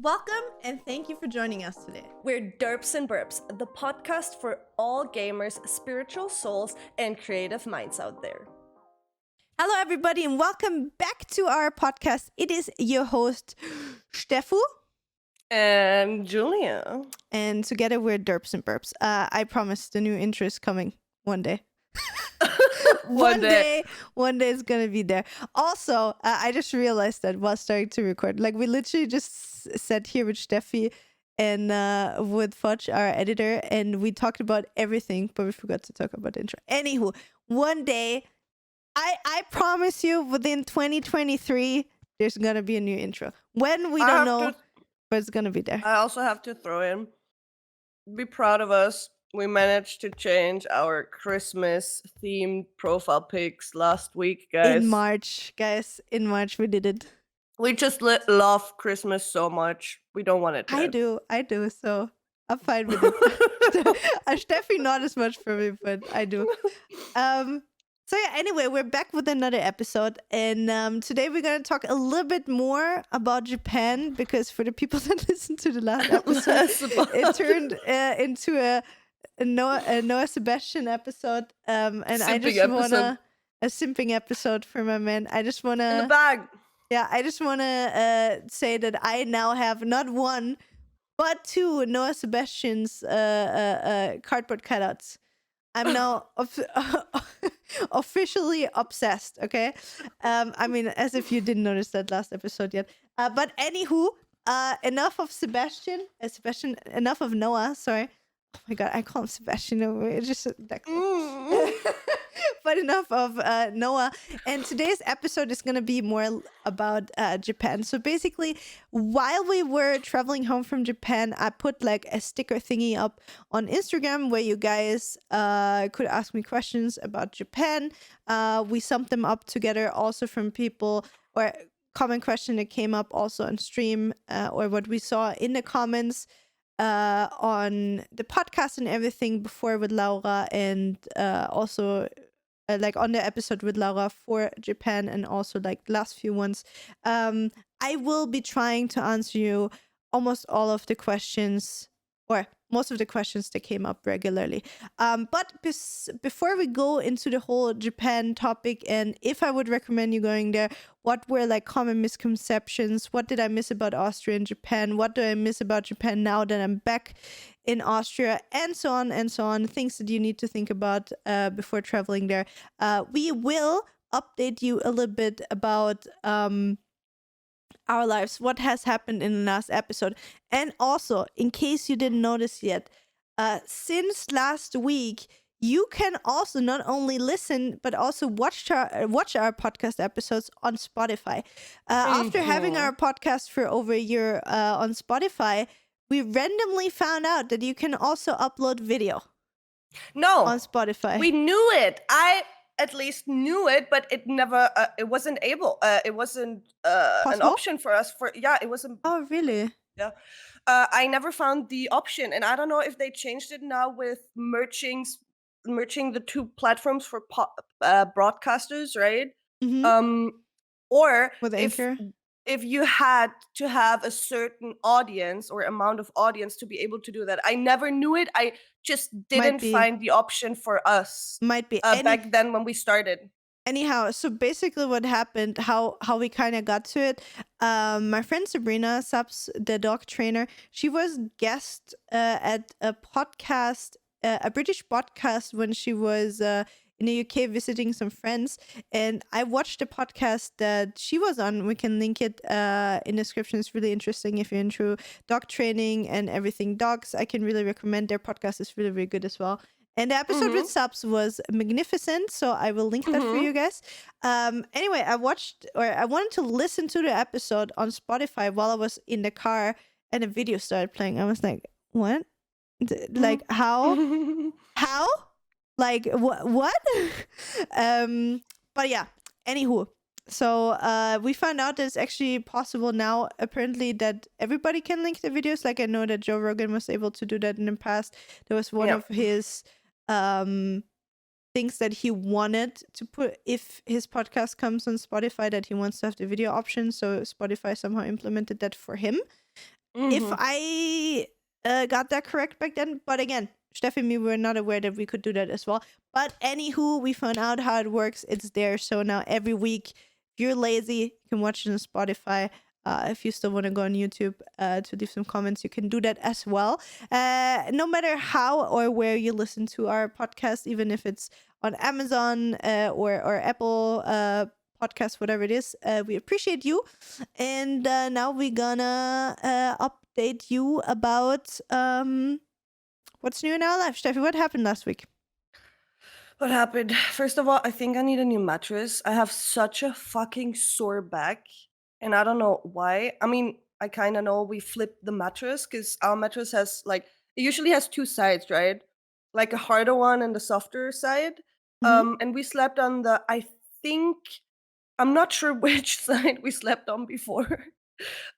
Welcome and thank you for joining us today. We're Derps and Burps, the podcast for all gamers, spiritual souls, and creative minds out there. Hello, everybody, and welcome back to our podcast. It is your host, Stefie. And Julia. And together we're Derps and Burps. I promise the new intro is coming one day. One day it's gonna be there. Also, I just realized that while starting to record, like we literally just sat here with Stefie and with Fudge, our editor, and we talked about everything, but we forgot to talk about the intro. Anywho, one day, I promise you, within 2023, there's gonna be a new intro. When we don't know, but it's gonna be there. I also have to throw in, be proud of us. We managed to change our Christmas themed profile pics last week, guys. In March, we did it. We just love Christmas so much. We don't want it to I do, so I'm fine with it. Stefie not as much for me, but I do. So yeah, anyway, we're back with another episode, and today we're going to talk a little bit more about Japan, because for the people that listened to the last episode, it turned into a Noah Sebastian episode, and I just wanna a simping episode for my man. I just wanna in the bag. Yeah, I just wanna say that I now have not one but two Noah Sebastian's cardboard cutouts. I'm now officially obsessed, okay? I mean, as if you didn't notice that last episode yet. But anywho, enough of enough of Noah, sorry. Oh my god, I call him Sebastian. It's just that cool. But enough of Noah. And today's episode is going to be more about Japan. So basically, while we were traveling home from Japan, I put like a sticker thingy up on Instagram where you guys could ask me questions about Japan. We summed them up together also from people, or common question that came up also on stream, or what we saw in the comments on the podcast and everything before with Laura, and also like on the episode with Laura for Japan, and also like the last few ones. I will be trying to answer you almost all of the questions, or most of the questions that came up regularly. But before we go into the whole Japan topic, and if I would recommend you going there, what were like common misconceptions? What did I miss about Austria and Japan? What do I miss about Japan now that I'm back in Austria? And so on and so on. Things that you need to think about before traveling there. We will update you a little bit about our lives, what has happened in the last episode. And also, in case you didn't notice yet, since last week, you can also not only listen but also watch our podcast episodes on Spotify. After having our podcast for over a year on Spotify, we randomly found out that you can also upload video. On Spotify. We knew it. I at least knew it, but it never. It wasn't able. It wasn't an option for us. It wasn't. Oh, really? Yeah. I never found the option, and I don't know if they changed it now with merging the two platforms for broadcasters, right? Mm-hmm. Or with Anchor. If you had to have a certain audience or amount of audience to be able to do that. I never knew it. I just didn't find the option for us. Might be back then when we started. Anyhow, so basically what happened, how we kind of got to it, my friend Sabrina Subs, the dog trainer, she was guest at a podcast, a British podcast, when she was in the UK visiting some friends, and I watched the podcast that she was on. We can link it in the description. It's really interesting if you're into dog training and everything dogs. I can really recommend their podcast. Is really, really good as well. And the episode with Subs was magnificent, so I will link that for you guys. Anyway, I wanted to listen to the episode on Spotify while I was in the car, and a video started playing. I was like, what? Like, how? How? Like, what? But yeah, anywho. So we found out that it's actually possible now, apparently, that everybody can link the videos. Like, I know that Joe Rogan was able to do that in the past. There was one of his things that he wanted to put, if his podcast comes on Spotify, that he wants to have the video option. So Spotify somehow implemented that for him. if Mm-hmm. I got that correct back then. But again, Steffi and me were not aware that we could do that as well. But anywho, we found out how it works. It's there. So now every week, if you're lazy, you can watch it on Spotify. If you still want to go on YouTube to leave some comments, you can do that as well. No matter how or where you listen to our podcast, even if it's on Amazon or Apple podcast, whatever it is, we appreciate you. And now we're gonna update you about what's new in our life. Steffi, what happened last week? What happened? First of all, I think I need a new mattress. I have such a fucking sore back, and I don't know why. I mean, I kind of know we flipped the mattress because our mattress has like it usually has two sides, right? Like a harder one and the softer side. Mm-hmm. And we slept on the. I think I'm not sure which side we slept on before.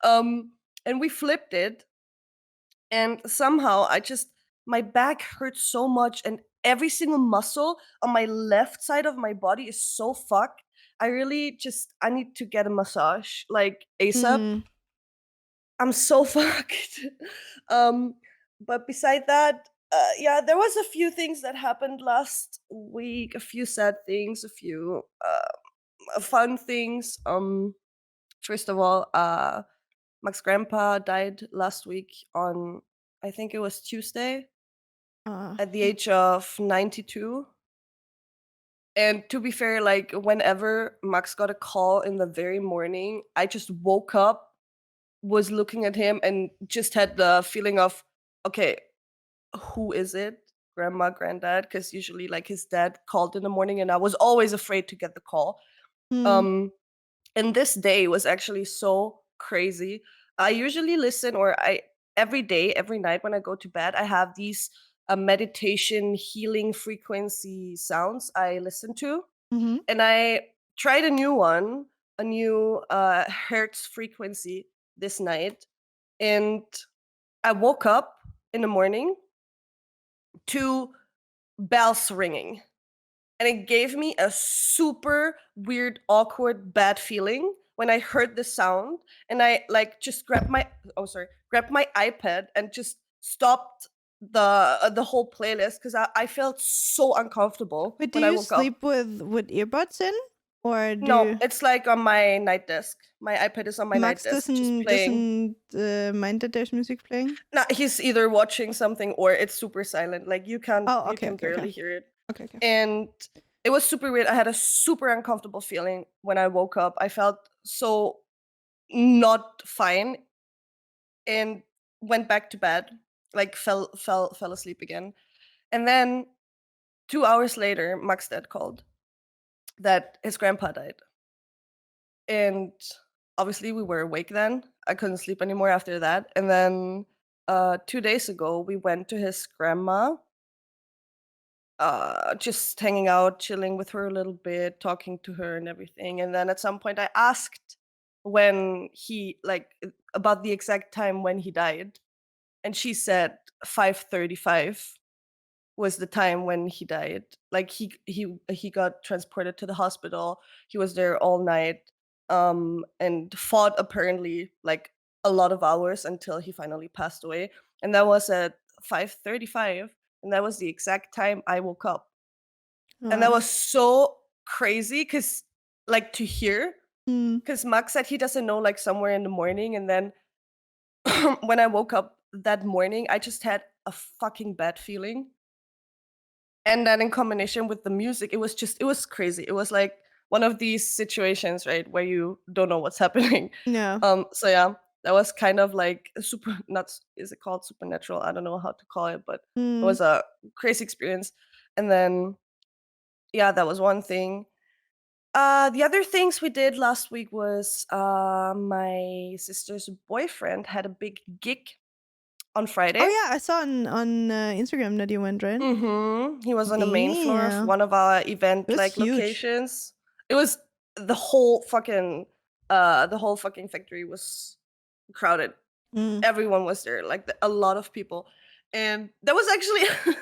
um, and we flipped it, and somehow my back hurts so much, and every single muscle on my left side of my body is so fucked. I need to get a massage like ASAP. Mm. I'm so fucked. um but beside that, yeah, there was a few things that happened last week, a few sad things, a few fun things. First of all, Max grandpa died last week on, I think it was Tuesday, at the age of 92. And to be fair, like whenever Max got a call in the very morning, I just woke up, was looking at him, and just had the feeling of, okay, who is it? Grandma, granddad? Because usually, like, his dad called in the morning, and I was always afraid to get the call. Mm. Um, and this day was actually so crazy. I usually listen, or I every day, every night when I go to bed, I have these meditation healing frequency sounds I listen to, Mm-hmm. and I tried a new one, a new hertz frequency this night, and I woke up in the morning to bells ringing, and it gave me a super weird, awkward, bad feeling when I heard the sound, and I like just grabbed my iPad and just stopped the whole playlist because I felt so uncomfortable But do when I you woke up. sleep with earbuds in, or do No, you? it's like on my night desk. My iPad is on my night Max desk, just doesn't playing. doesn't mind that there's music playing. No, he's either watching something or it's super silent. Like Oh, you okay, can okay, okay, barely hear it. okay, okay. And it was super weird. I had a super uncomfortable feeling when I woke up. I felt so not fine and went back to bed, like fell asleep again. And then 2 hours later, Max dad called that his grandpa died. And obviously we were awake then. I couldn't sleep anymore after that. And then 2 days ago we went to his grandma, just hanging out, chilling with her a little bit, talking to her and everything. And then at some point I asked when he like about the exact time when he died, and she said 5:35 was the time when he died. Like he got transported to the hospital. He was there all night, and fought apparently like a lot of hours until he finally passed away. And that was at 5:35, and that was the exact time I woke up. And that Uh, was so crazy cuz like to hear, mm. cuz Max said he doesn't know, like somewhere in the morning. And then when I woke up that morning, I just had a fucking bad feeling. And then in combination with the music, it was crazy. It was like one of these situations, right, where you don't know what's happening. No. So yeah, that was kind of like a super not s- is it called supernatural? I don't know how to call it, but it Mm. was a crazy experience. And then yeah, that was one thing. The other things we did last week was my sister's boyfriend had a big gig on Oh Friday. yeah, I saw on Instagram that you went, right? He was on the main floor of Yeah, one of our it event was like huge. locations. It was the whole fucking factory was crowded. Mm. Everyone was there, like a lot of people. And that was actually a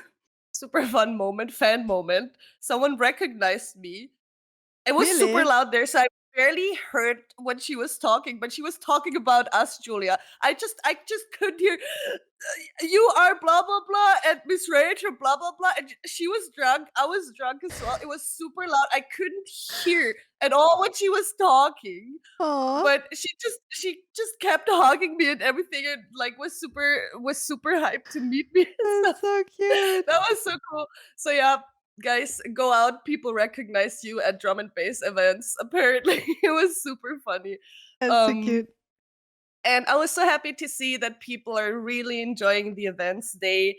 super fun moment, fan moment. Someone recognized me. It was super Really? loud there, so I barely heard when she was talking, but she was talking about us, Julia. I just could hear you are blah blah blah and MissRage or blah blah blah. And she was drunk. I was drunk as well. It was super loud. I couldn't hear at all when she was talking. Aw, But she just kept hugging me and everything, and like was super hyped to meet me and stuff. that's so cute. That was so cool. So yeah, guys, go out. People recognize you at drum and bass events. Apparently, it was super funny. That's so Um, cute. and I was so happy to see that people are really enjoying the events they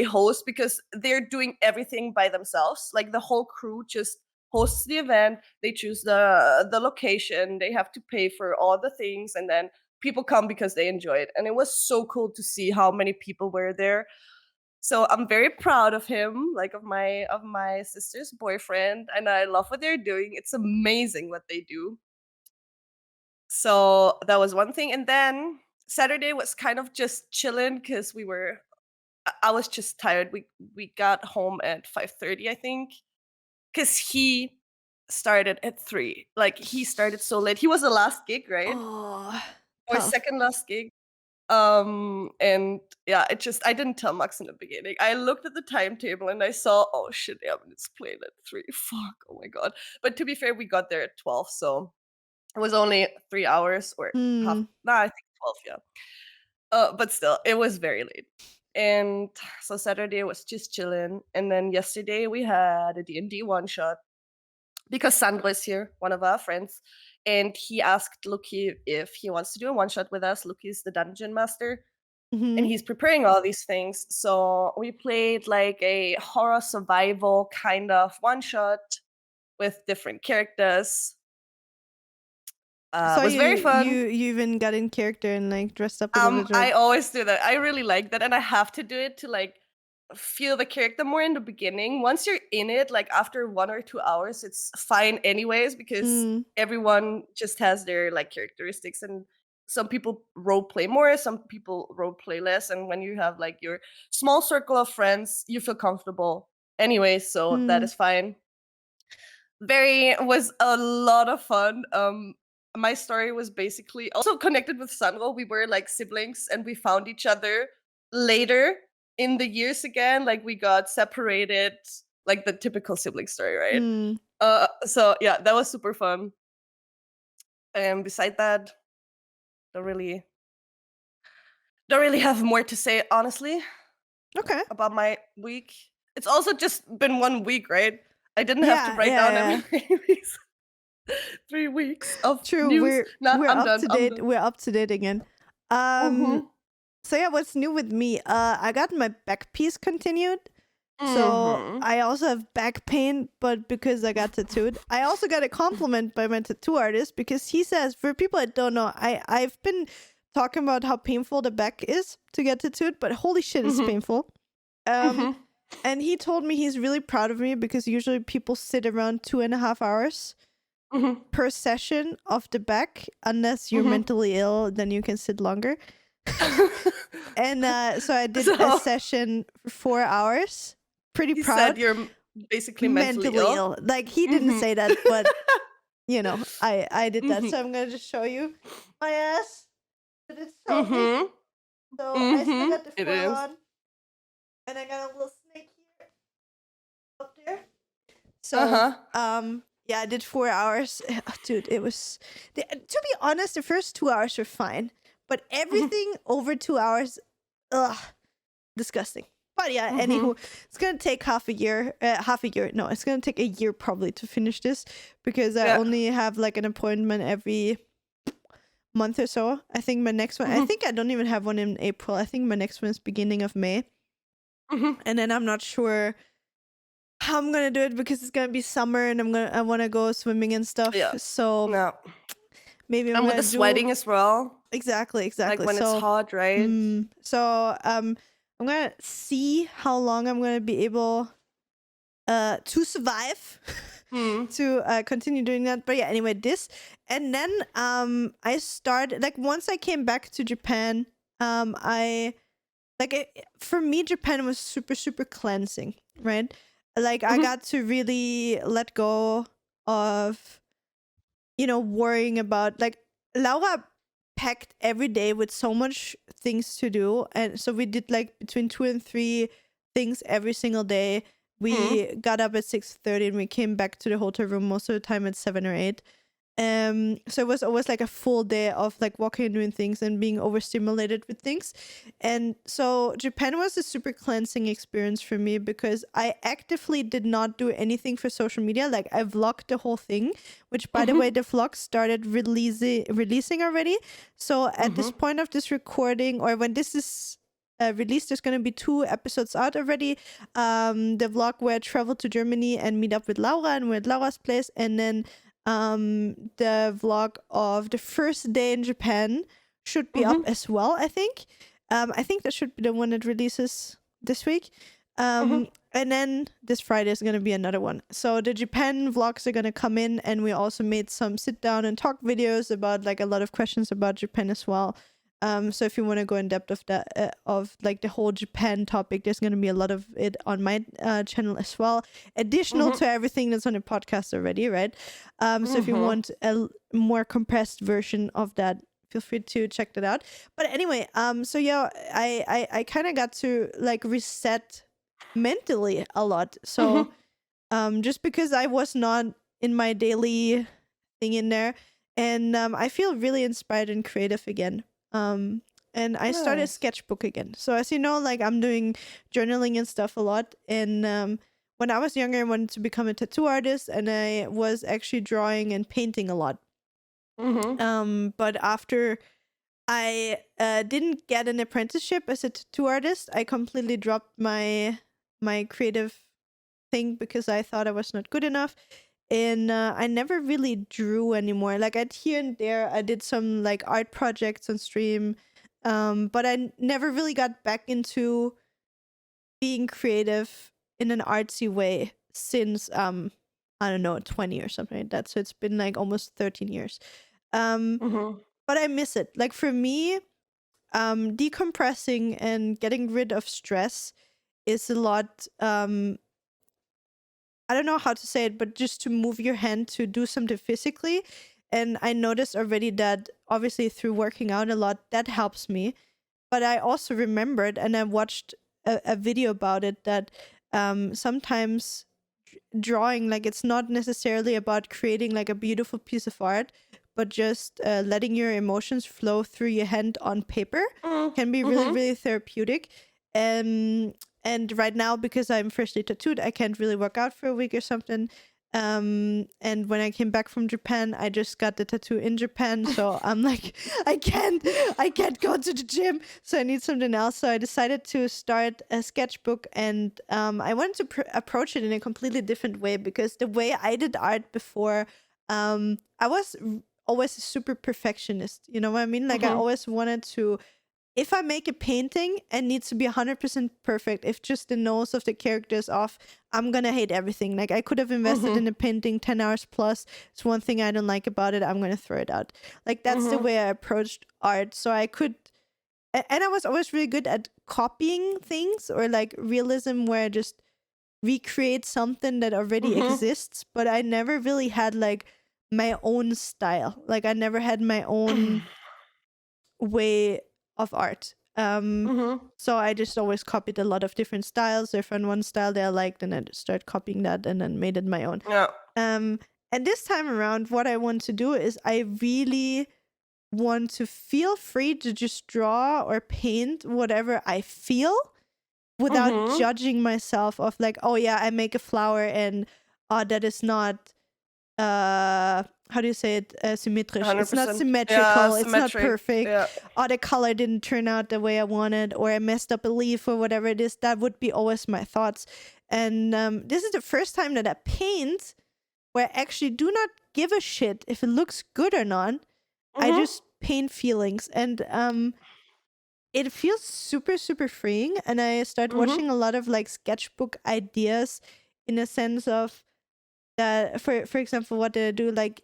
host because they're doing everything by themselves. Like the whole crew just hosts the event. They choose the location. They have to pay for all the things, and then people come because they enjoy it. And it was so cool to see how many people were there. So I'm very proud of him, like of my sister's boyfriend, and I love what they're doing. It's amazing what they do. So that was one thing. And then Saturday was kind of just chilling because I was just tired. We got home at 5:30, I think, because he started at 3. Like he started so late. He was the last gig, right? Oh, Or tough. second last gig. And yeah, I didn't tell Max in the beginning. I looked at the timetable and I saw, oh shit, yeah, it's playing at 3. Fuck, oh my god. But to be fair, we got there at 12, so it was only 3 hours or half. Hmm. Nah, I think 12, yeah. But still, it was very late. And so Saturday was just chilling. And then yesterday we had a D&D one shot because Sandro is here, one of our friends. And he asked Lucky if he wants to do a one shot with us. Lucky is the dungeon master and Mm-hmm. he's preparing all these things. So we played like a horror survival kind of one shot with different characters. So Was you very fun. you even got in character and like dressed up a little bit, I right? always do that. I really like that, and I have to do it to like feel the character more in the beginning. Once you're in it, like after 1 or 2 hours, it's fine anyways because Mm, everyone just has their like characteristics, and some people role play more, some people role play less. And when you have like your small circle of friends, you feel comfortable anyway, so that mm, is fine. Very was a lot of fun. My story was basically also connected with Sandro. We were like siblings and we found each other later in the years again. Like we got separated, like the typical sibling story, right? mm. So yeah, that was super fun. And beside that, don't really don't really have more to say, honestly, Okay. about my week. It's also just been 1 week, right? I didn't have to Yeah, write yeah, down yeah. every 3 weeks of True. news. Nah, We're I'm up done. to I'm date. done. We're up to date again. Um. Mhm. So yeah, what's new with me? I got my back piece continued. So Mhm. I also have back pain, but because I got tattooed, I also got a compliment by my tattoo artist because he says, for people that don't know, I've been talking about how painful the back is to get tattooed, but holy shit, it's Mhm. painful. Um, Mhm. and he told me he's really proud of me because usually people sit around 2.5 hours Mhm. per session of the back, unless you're Mhm. mentally ill, then you can sit longer. And so I did a So session for 4 hours. Pretty he said proud. you're basically mentally Mentally ill. ill. Like he didn't Mhm. say that, but I did that. Mhm. So I'm gonna just show you my ass. But it's so big. Mhm. So I still Mhm. got the It foil is. on, and I got a little snake here up there. So Uh-huh. yeah, I did 4 hours. Dude, it was to be honest, the first 2 hours were fine. But Mhm. everything over 2 hours, ugh, disgusting. But yeah, Mhm. anywho, it's gonna take half a year. Half a year. No, it's gonna take a year probably to finish this because I Yeah. only have like an appointment every month or so. I think my next one. I Mhm. think I don't even have one in April. I think my next one is beginning of May, Mhm. and then I'm not sure how I'm gonna do it because it's gonna be summer and I want to go swimming and stuff. Yeah. So No. maybe I'm And with gonna the do sweating as well, exactly, like exactly. when it's So hot, right? I'm gonna see how long I'm gonna be able to survive Mm. to continue doing that. But yeah, anyway, this and then I started like once I came back to Japan, I like for me Japan was super cleansing, right? Like I Mhm. got to really let go of worrying about, like, Laura packed every day with so much things to do, and so we did like between 2 and 3 things every single day. We got up at 6:30 and we came back to the hotel room most of the time at 7 or 8. So it was always like a full day of like walking and doing things and being overstimulated with things. And so Japan was a super cleansing experience for me because I actively did not do anything for social media. Like, I vlogged the whole thing, which, by the way, the vlog started releasing already. So at this point of this recording, or when this is released, there's going to be 2 episodes out already. The vlog where I traveled to Germany and meet up with Laura, and we're at Laura's place, and then the vlog of the first day in Japan should be up as well, I think. I think that should be the one that releases this week. And then this Friday is going to be another one. So the Japan vlogs are going to come in, and we also made some sit down and talk videos about like a lot of questions about Japan as well. So if you want to go in depth of that, of like the whole Japan topic, there's going to be a lot of it on my channel as well, additional to everything that's on the podcast already, right? So if you want a more compressed version of that, feel free to check that out. But anyway, so yeah, I kind of got to like reset mentally a lot. So just because I was not in my daily thing in there, and I feel really inspired and creative again. And I started a sketchbook again. So as you know, like, I'm doing journaling and stuff a lot. And when I was younger, I wanted to become a tattoo artist, and I was actually drawing and painting a lot. But after I didn't get an apprenticeship as a tattoo artist, I completely dropped my creative thing because I thought I was not good enough. And I never really drew anymore. Like, here and there, I did some like art projects on stream, but I never really got back into being creative in an artsy way since I don't know, 20 or something like that. So it's been like almost 13 years. But I miss it. Like, for me, decompressing and getting rid of stress is a lot. I don't know how to say it, but just to move your hand to do something physically. And I noticed already that obviously through working out a lot, that helps me. But I also remembered, and I watched a video about it, that sometimes drawing, like, it's not necessarily about creating like a beautiful piece of art, but just letting your emotions flow through your hand on paper can be really, really therapeutic. And right now, because I'm freshly tattooed, I can't really work out for a week or something. And when I came back from Japan, I just got the tattoo in Japan. So I'm like, I can't go to the gym. So I need something else. So I decided to start a sketchbook, and I wanted to approach it in a completely different way, because the way I did art before, I was always a super perfectionist. You know what I mean? Like, I always wanted to, if I make a painting, it needs to be 100% perfect. If just the nose of the character is off, I'm gonna hate everything. Like, I could have invested in a painting 10 hours plus. It's one thing I don't like about it. I'm gonna throw it out. Like, that's the way I approached art. So I could, and I was always really good at copying things, or like realism, where I just recreate something that already exists. But I never really had like my own style. Like, I never had my own way of art. So I just always copied a lot of different styles. If I found one style that I liked, and I just started copying that and then made it my own. And this time around, what I want to do is I really want to feel free to just draw or paint whatever I feel without judging myself of like, oh yeah, I make a flower and that is not how do you say it, symmetrisch. It's not 100%. symmetrical. It's not symmetric. perfect. Or the color didn't turn out the way I wanted, or I messed up a leaf, or whatever it is. That would be always my thoughts. And this is the first time that I paint where I actually do not give a shit if it looks good or not. I just paint feelings, and it feels super, super freeing. And I start watching a lot of like sketchbook ideas, in a sense of that, for example, what did I do? Like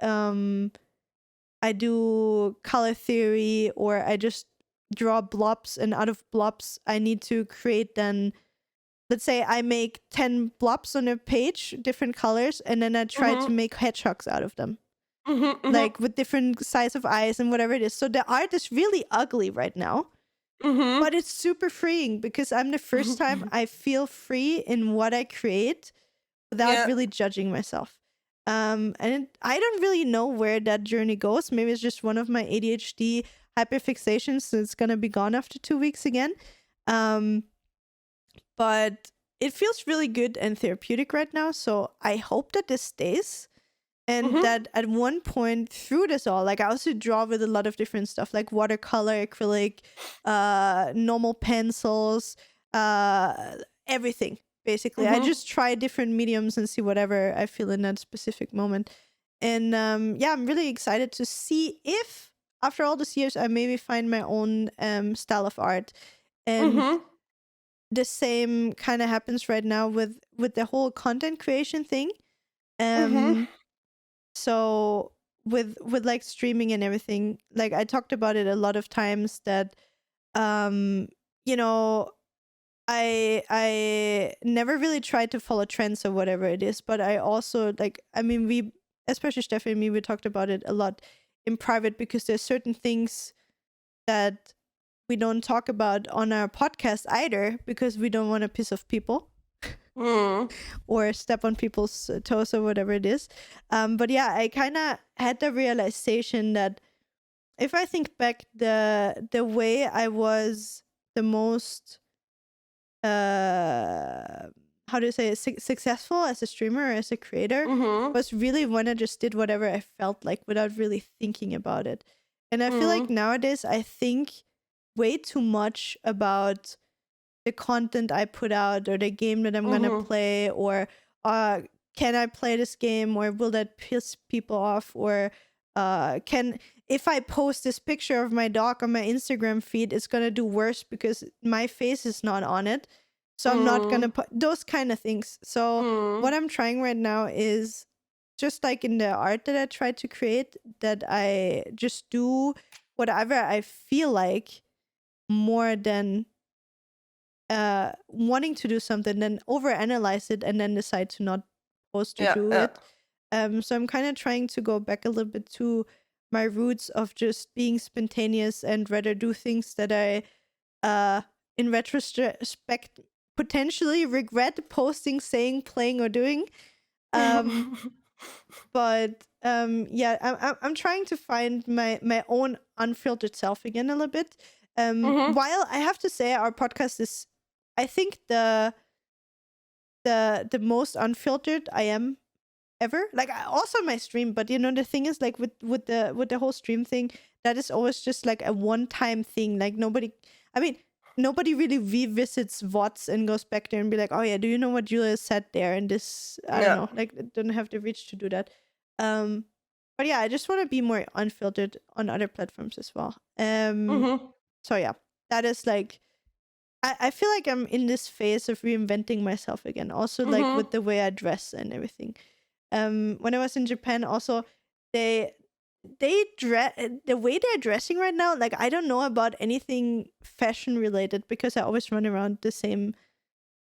I do color theory, or I just draw blobs, and out of blobs I need to create, then let's say I make 10 blobs on a page, different colors, and then I try to make hedgehogs out of them. Mhm. like with different size of eyes and whatever it is. So the art is really ugly right now, Mhm. but it's super freeing because I'm the first time I feel free in what I create without Yeah. really judging myself. And I don't really know where that journey goes. Maybe it's just one of my ADHD hyperfixations, so it's gonna be gone after 2 weeks again. Um, but it feels really good and therapeutic right now. So I hope that this stays. And Mhm. that at one point through this all, like I also draw with a lot of different stuff, like watercolor, acrylic, normal pencils, everything. Basically, I Mhm. just try different mediums and see whatever I feel in that specific moment. And yeah, I'm really excited to see if after all these years I maybe find my own style of art. And Mhm. the same kind of happens right now with the whole content creation thing. Mhm. Um, so with like streaming and everything, like I talked about it a lot of times that um you know I never really tried to follow trends or whatever it is, but I also like, I mean, we, especially Steffi and me, we talked about it a lot in private because there's certain things that we don't talk about on our podcast either because we don't want to piss off people Mhm. or step on people's toes or whatever it is. But yeah, I kind of had the realization that if I think back, the way I was the most how do you say it, successful as a streamer or as a creator Mhm. was really when I just did whatever I felt like without really thinking about it. And I feel like Mhm. nowadays I think way too much about the content I put out or the game that I'm gonna Mhm. play, or uh can I play this game or will that piss people off, or can, if I post this picture of my dog on my Instagram feed, it's gonna do worse because my face is not on it. So I'm not gonna Mhm. put those kind of things. So what Mhm. I'm trying right now is just like in the art that I try to create, that I just do whatever I feel like more than wanting to do something, then overanalyze it and then decide to not post to Yeah. do Yeah. it. So I'm kind of trying to go back a little bit to my roots of just being spontaneous and rather do things that I, in retrospect, potentially regret posting, saying, playing, or doing. Um, but yeah, I'm trying to find my own unfiltered self again a little bit. Mhm. While I have to say our podcast is, I think the most unfiltered I am ever. Like I also my stream, but the thing is like with the whole stream thing, that is always just like a one time thing. Like nobody, I mean, nobody really revisits VODs and goes back there and be like, oh yeah, do you know what Julia said there? And this, I don't Yeah. know, like I don't have the reach to do that. Um, but yeah, I just want to be more unfiltered on other platforms as well. Mhm. So yeah, that is like I feel like I'm in this phase of reinventing myself again. Also like with Mhm. the way I dress and everything. When I was in Japan also, they they dress the way they're dressing right now, like I don't know about anything fashion related because I always run around the same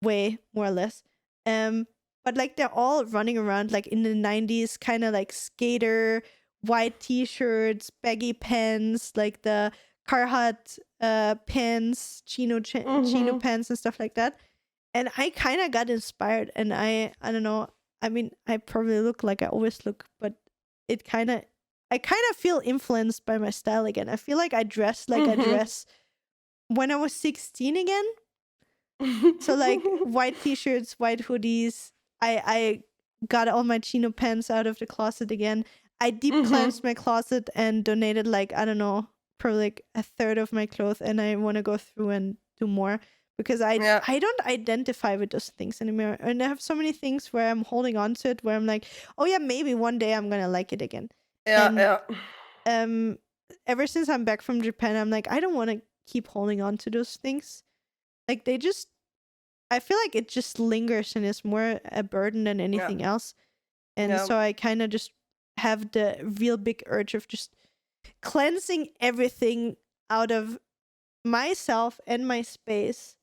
way, more or less. But like they're all running around like in the 90s, kind of like skater, white t-shirts, baggy pants, like the Carhartt pants, chino Mhm. pants and stuff like that. And I kind of got inspired, and I don't know. I mean, I probably look like I always look, but it kind of I kind of feel influenced by my style again. I feel like I dress like I Mhm. dress when I was 16 again. So like white t-shirts, white hoodies. I got all my chino pants out of the closet again. I deep cleansed Mhm. my closet and donated like, I don't know, probably like a third of my clothes, and I want to go through and do more because I Yeah. I don't identify with those things anymore. And I have so many things where I'm holding on to it where I'm like, "Oh yeah, maybe one day I'm going to like it again." Yeah. And Yeah. um ever since I'm back from Japan, I'm like, I don't want to keep holding on to those things. Like they just, I feel like it just lingers and is more a burden than Yeah. anything else. And Yeah. so I kind of just have the real big urge of just cleansing everything out of myself and my space,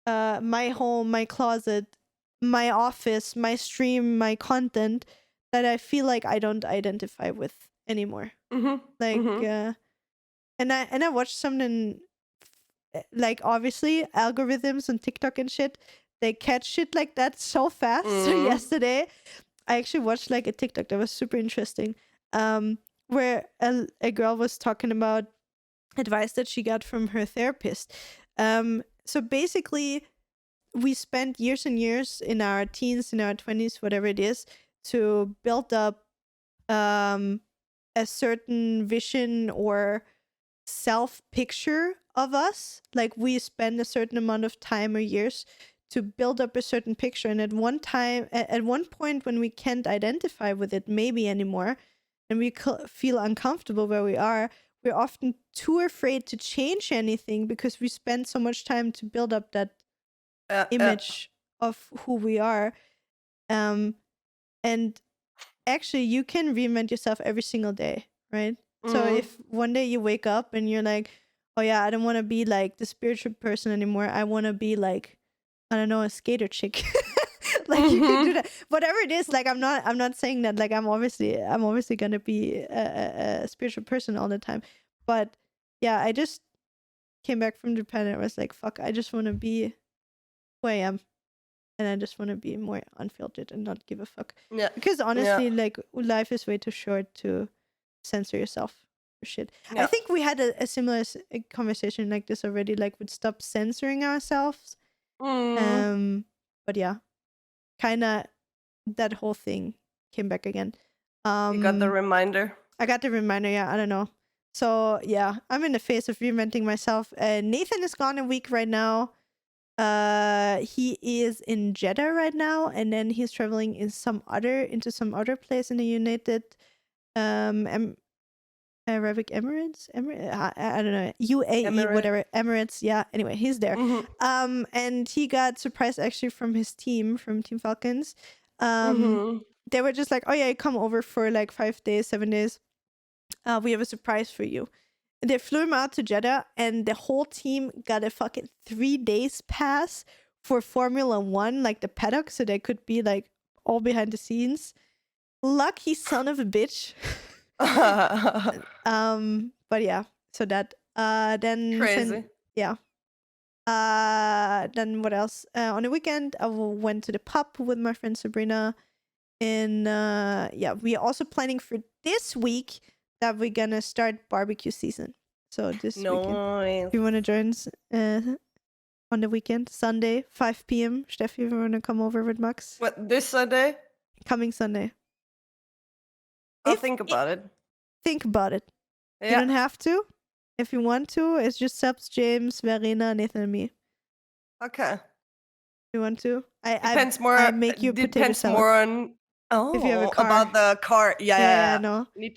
my home, my closet, my office, my stream, my content, that I feel like I don't identify with anymore. Mhm. Like, Mhm. and I watched something like obviously algorithms on TikTok and shit. They catch shit like that so fast. So Mm. yesterday, I actually watched like a TikTok that was super interesting, where a girl was talking about advice that she got from her therapist. So basically, we spent years and years in our teens, in our 20s, whatever it is, to build up a certain vision or self picture of us. Like we spend a certain amount of time or years to build up a certain picture, and at one point when we can't identify with it maybe anymore, and we feel uncomfortable where we are, we're often too afraid to change anything because we spend so much time to build up that Yeah. image of who we are. And actually you can reinvent yourself every single day, right? So Mm. if one day you wake up and you're like, oh yeah, I don't want to be like the spiritual person anymore, I want to be like, I don't know, a skater chick. Like you can do that, whatever it is. Like I'm not saying that like I'm obviously gonna be a spiritual person all the time, but yeah, I just came back from Japan and I was like, fuck, I just want to be who I am, and I just want to be more unfiltered and not give a fuck. Yeah. Because Yeah. honestly, like life is way too short to censor yourself for shit. I Yeah. think we had a similar conversation like this already, like we'd stop censoring ourselves. Mm. But yeah, kind of that whole thing came back again. You got the reminder. I got the reminder. Yeah, I don't know. So yeah, I'm in the phase of reinventing myself. Nathan is gone a week right now. He is in Jeddah right now, and then he's traveling into some other place in the United Arabic Emirates. I don't know, UAE, Emirate. whatever, Emirates. Yeah. Anyway, he's there. And he got surprised actually from his team, from Team Falcons. They were just like, oh yeah, come over for like 5 days, 7 days. We have a surprise for you. They flew him out to Jeddah, and the whole team got a fucking 3 days pass for Formula One, like the paddock, so they could be like all behind the scenes. Lucky son of a bitch. But yeah, so that then Crazy. then what else? On the weekend, I went to the pub with my friend Sabrina. And yeah, we're also planning for this week that we're gonna start barbecue season. So this weekend, Nice. if you want to join us on the weekend, Sunday, 5 p.m. Steffi, if you want to come over with Max. What, this Sunday? Coming Sunday. I'll think about it. Think about it. Yeah. You don't have to. If you want to, it's just Subs, James, Verena, Nathan, and me. Okay. You want to? Depends more. I make you potato depends salad. more on. Oh, if you have a car. About the car. Yeah. No. We need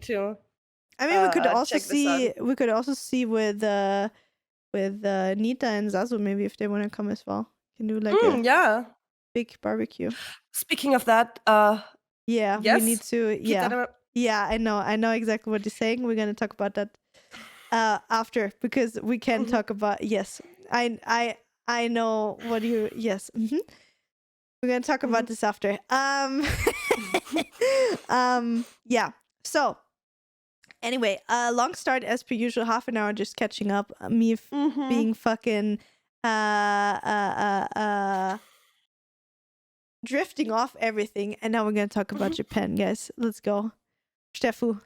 to. I mean, we could also check this out. see. We could also see with Nita and Zazu, maybe if they want to come as well. Can do like a big barbecue. Speaking of that, yeah, yes, we need to. Yeah, I know exactly what you're saying. We're gonna talk about that after, because we can talk about. Yes, I know what you. Yes, we're gonna talk about this after. Yeah. So. Anyway, long start as per usual, half an hour just catching up. Me being fucking drifting off everything, and now we're gonna talk about Japan, guys. Let's go. Steffu.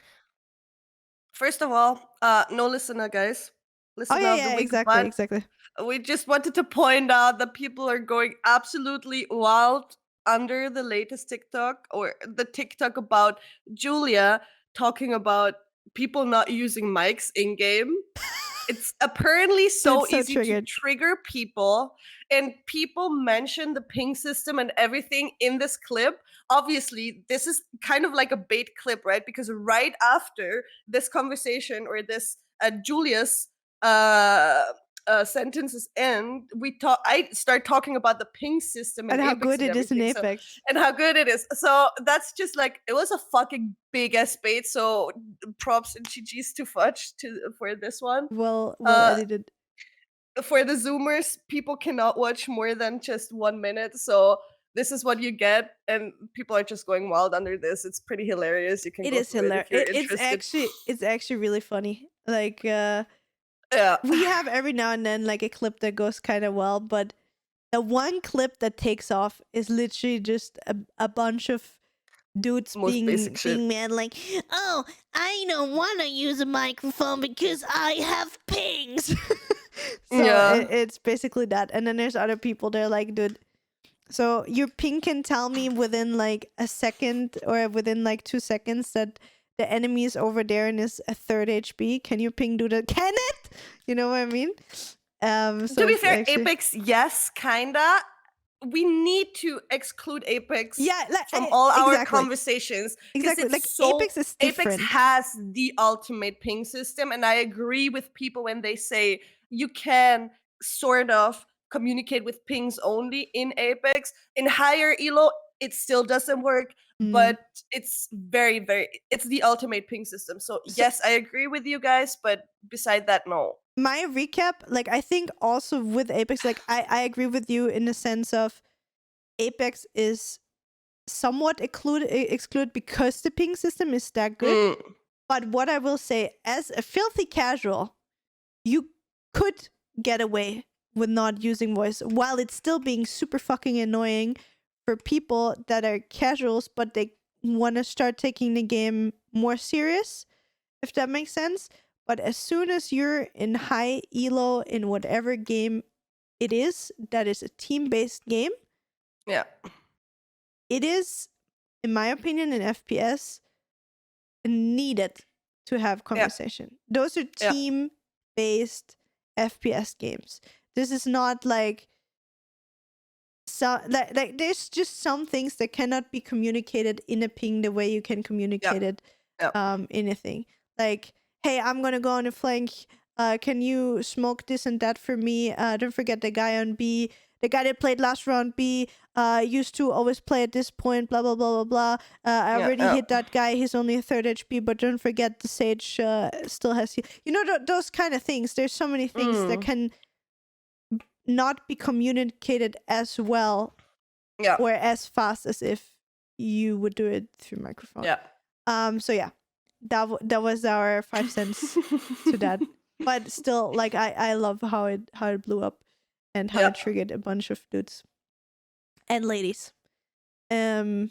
First of all, no listener, guys. Listener of the week, exactly. We just wanted to point out that people are going absolutely wild under the latest TikTok, or the TikTok about Julia talking about people not using mics in game. It's apparently so easy to trigger people, and people mention the ping system and everything in this clip. Obviously, this is kind of like a bait clip, right? Because right after this conversation, or this Julia's sentences end, I start talking about the ping system and how Apex good it is in Apex, and how good it is. So that's just like, it was a fucking big ass bait. So props and GG's to Fudge for this one. Well edited. For the Zoomers, people cannot watch more than just 1 minute. So this is what you get, and people are just going wild under this. It's pretty hilarious. You can It go is through it hilarious. if you're It's interested. actually really funny. Like Yeah. we have every now and then like a clip that goes kind of well, but the one clip that takes off is literally just a bunch of dudes Most basic shit. being mad, like, oh, I don't want to use a microphone because I have pings. So Yeah. it's basically that. And then there's other people, they're like, dude, so your ping can tell me within like a second or within like 2 seconds that the enemy is over there and is a third HP. Can you ping do that? Can it? You know what I mean? So To be it's fair, actually, Apex, yes, kinda. We need to exclude Apex yeah, like, from all our exactly. conversations because Exactly. Like it's so Apex is Apex different. has the ultimate ping system, and I agree with people when they say you can sort of communicate with pings only in Apex. In higher elo, it still doesn't work, but it's it's the ultimate ping system. So So- yes, I agree with you guys, but beside that, no. My recap, like I think also with Apex, like I agree with you in the sense of Apex is somewhat excluded because the ping system is that good. Mm, But what I will say, as a filthy casual, you could get away with not using voice while it's still being super fucking annoying for people that are casuals, but they want to start taking the game more serious, if that makes sense. But as soon as you're in high elo in whatever game it is, that is a team-based game, yeah. it is, in my opinion, in FPS, needed to have conversation. Those are Yeah. team-based FPS games. This is not like like there's just some things that cannot be communicated in a ping the way you can communicate it in a thing. Like, hey, I'm gonna go on a flank. Can you smoke this and that for me? Don't forget the guy on B. The guy that played last round B used to always play at this point, blah, blah, blah, blah, blah. I already hit that guy. He's only a third HP, but don't forget the Sage still has... You know, those kind of things. There's so many things that can not be communicated as well or as fast as if you would do it through microphone. So yeah, that was our 5 cents to that. But still, like I love how it blew up and how it triggered a bunch of dudes and ladies on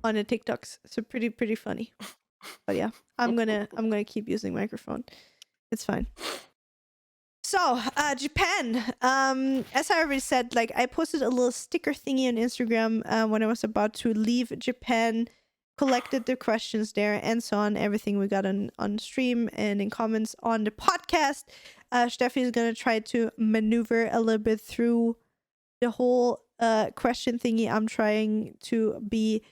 the TikToks. So pretty funny. But yeah, I'm gonna keep using microphone. It's fine. So, Japan. As I already said, like I posted a little sticker thingy on Instagram when I was about to leave Japan, collected the questions there and so on, everything we got on stream and in comments on the podcast. Stefie is gonna try to maneuver a little bit through the whole question thingy. I'm trying to be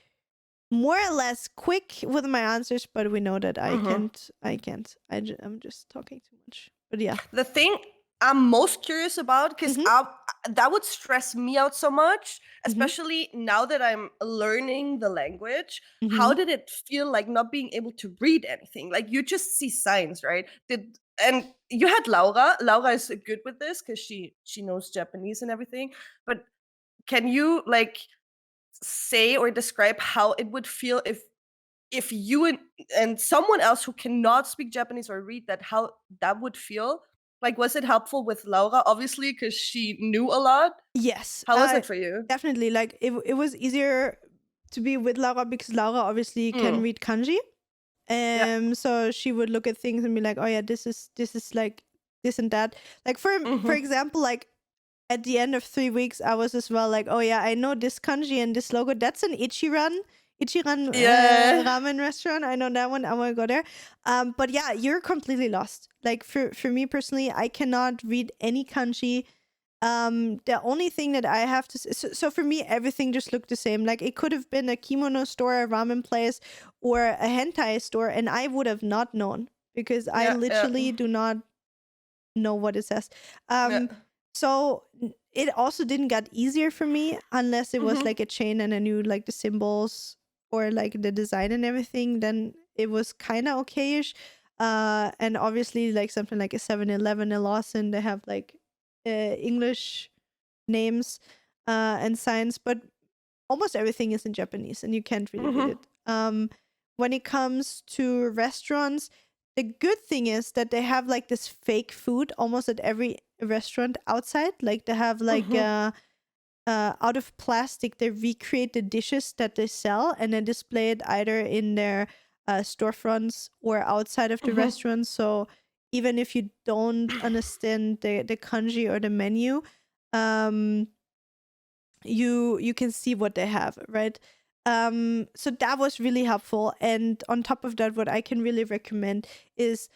more or less quick with my answers, but we know that I can't. I'm just talking too much. But yeah. The thing I'm most curious about, because that would stress me out so much, especially now that I'm learning the language. How did it feel like not being able to read anything? Like you just see signs, right? And you had Laura. Laura is good with this because she knows Japanese and everything. But can you like say or describe how it would feel if you and someone else who cannot speak Japanese or read that, how that would feel? Like, was it helpful with Laura, obviously, because she knew a lot? Yes. How was it for you? Definitely. Like, it was easier to be with Laura because Laura obviously can read kanji. So she would look at things and be like, oh yeah, this is like this and that. Like, for example, like, at the end of 3 weeks, I was as well like, oh yeah, I know this kanji and this logo. That's an Ichiran ramen restaurant. I know that one. I want to go there. But yeah, you're completely lost. Like for me personally, I cannot read any kanji. The only thing that I have to so for me, everything just looked the same. Like it could have been a kimono store, a ramen place, or a hentai store, and I would have not known because I literally do not know what it says. So it also didn't get easier for me unless it was like a chain and I knew like the symbols or like the design and everything. Then it was kind of okayish. And obviously like something like a 7-Eleven, a Lawson, they have like English names and signs. But almost everything is in Japanese, and you can't really read it. When it comes to restaurants, the good thing is that they have like this fake food almost at every restaurant outside. Like they have like out of plastic, they recreate the dishes that they sell and then display it either in their storefronts or outside of the restaurant. So even if you don't understand the kanji or the menu, you can see what they have, right? So that was really helpful. And on top of that, what I can really recommend is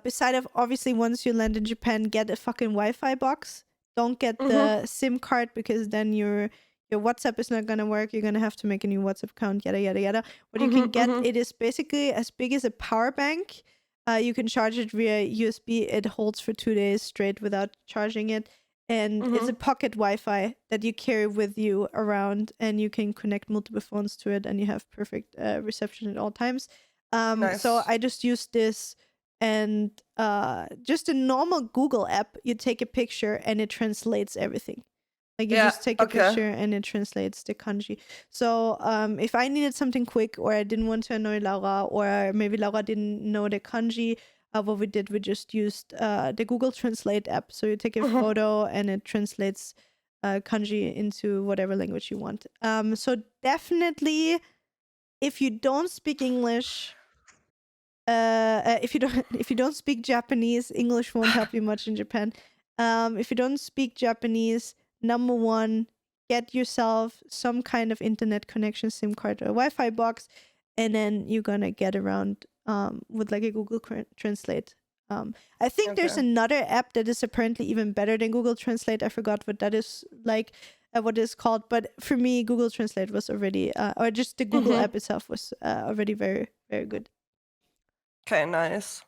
beside of obviously once you land in Japan, get a fucking Wi-Fi box. Don't get the SIM card because then your WhatsApp is not gonna work. You're gonna have to make a new WhatsApp account, yada yada yada. What you can get, it is basically as big as a power bank. You can charge it via USB. It holds for 2 days straight without charging it. And it's a pocket Wi-Fi that you carry with you around, and you can connect multiple phones to it, and you have perfect reception at all times. Nice. So I just used this, and just a normal Google app, you take a picture and it translates everything. Like you just take a picture and it translates the kanji. So if I needed something quick, or I didn't want to annoy Laura, or maybe Laura didn't know the kanji, what we did, we just used the Google Translate app. So you take a photo and it translates kanji into whatever language you want. So definitely, if you don't speak English, if you don't speak Japanese, English won't help you much in Japan. If you don't speak Japanese, number one, get yourself some kind of internet connection, SIM card or Wi-Fi box, and then you're gonna get around with like a Google Translate. I think there's another app that is apparently even better than Google Translate. I forgot what that is like, what it's called. But for me, Google Translate was already, or just the Google app itself was already very, very good. Okay, nice.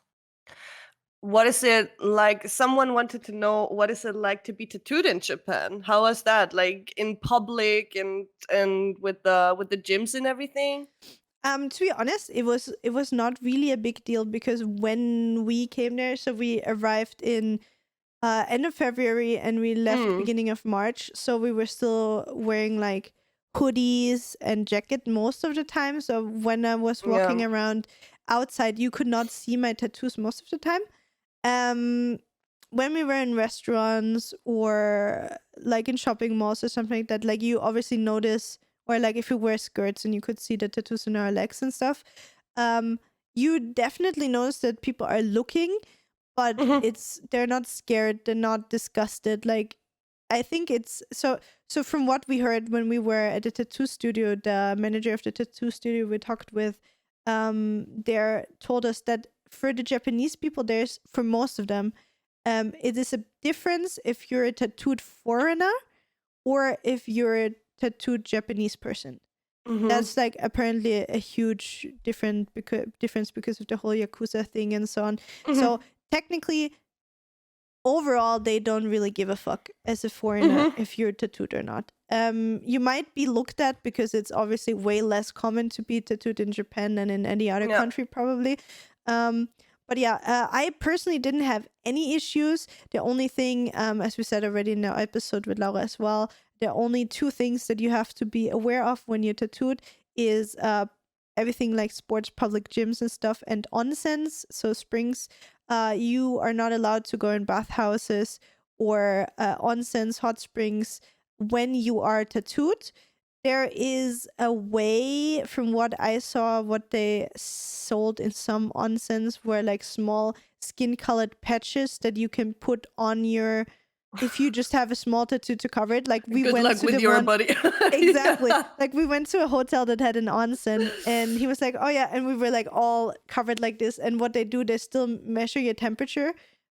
What is it like? Someone wanted to know, what is it like to be tattooed in Japan? How was that? Like in public and with the gyms and everything? To be honest, it was not really a big deal, because when we came there, so we arrived in end of February and we left beginning of March, so we were still wearing like hoodies and jacket most of the time. So when I was walking around outside, you could not see my tattoos most of the time. When we were in restaurants or like in shopping malls or something like that, like you obviously notice, or like if you wear skirts and you could see the tattoos on our legs and stuff, you definitely notice that people are looking, but they're not scared, they're not disgusted. Like I think it's so from what we heard when we were at the tattoo studio, the manager of the tattoo studio we talked with, there told us that for the Japanese people, there's, for most of them, it is a difference if you're a tattooed foreigner or if you're a tattooed Japanese person. That's like apparently a huge difference because of the whole Yakuza thing and so on. So technically, overall, they don't really give a fuck as a foreigner if you're tattooed or not. You might be looked at because it's obviously way less common to be tattooed in Japan than in any other country, probably. But yeah, I personally didn't have any issues. The only thing, as we said already in our episode with Laura as well, the only two things that you have to be aware of when you're tattooed is everything like sports, public gyms and stuff, and onsens, so springs. You are not allowed to go in bathhouses or onsens, hot springs, when you are tattooed. There is a way, from what I saw, what they sold in some onsens, were like small skin-colored patches that you can put on your, if you just have a small tattoo to cover it. Like we Good went luck to with the your one, buddy. exactly. Like we went to a hotel that had an onsen, and he was like, "Oh yeah," and we were like all covered like this. And what they do, they still measure your temperature